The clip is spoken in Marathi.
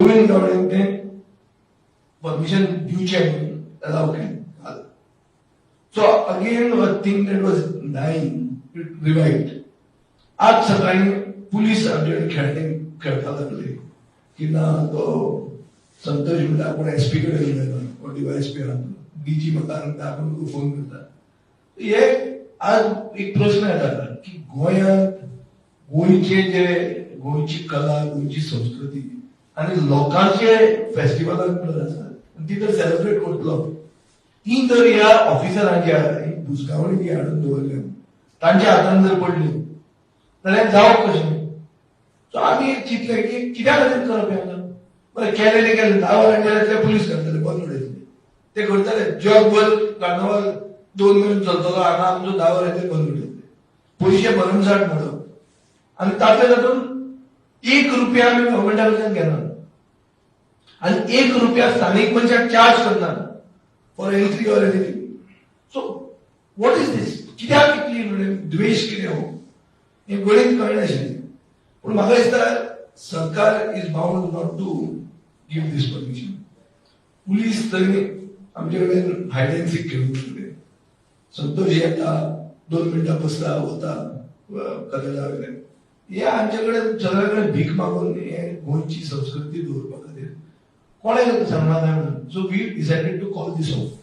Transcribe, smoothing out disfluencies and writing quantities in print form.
गोविंद गावडेन तें परमिशन दिवचें allow केलें. So again a thing that was dying, it revived. आज सकाळी पुलीस आमच्याकडे खेळता लागले की ना तो संतोष म्हणटा आपण एसपी कडेन उलयता डीवायएसपी डीजी म्हाका आपण फोन करता. हे आज एक प्रश्न येता की गोंयांत गोंयची कला गोंयची संस्कृती आणि लोकांचे फेस्टिवलांत आसा ती तर सेलिब्रेट करतलो ती जर ह्या ऑफिसरांच्या बुजगावणी ती हाडून दवरल्या तांच्या हातान जर पडली जाल्यार जावप कशें. सो आमी चिंतलें की कित्या खातीर करप हें बरें केलें 10 वरांचेर पुलीस करतले बंद उडयतले ते करतले जगभर कार्निवाल 2 मिनट चलतलो हांगा आमचो 10 वरांचेर बंद उडयतले पयशे भरमसाट मोडप आनी तातले तातून 1 रुपया आमी गव्हर्मेंटा कडल्यान घेना आनी 1 रुपया स्थानीक मनशाक चार्ज करना for entry or anything. So what is this कित्याक इतली द्वेश कितें हो हें गणीत कळनाशिल्लें. पूण म्हाका दिसता सरकार is bound not to give this permission. Police तरी आमचे कडेन हायड एंड सीक खेळूंक शकले. संतोष येता 2 मिनटां बसता वता कदेला वगैरे हे आमचे कडेन सगळे कडेन भीक मागून हे गोंयची संस्कृती दवरपा खातीर कोणें सांगना काय म्हणून. So we decided to call this of.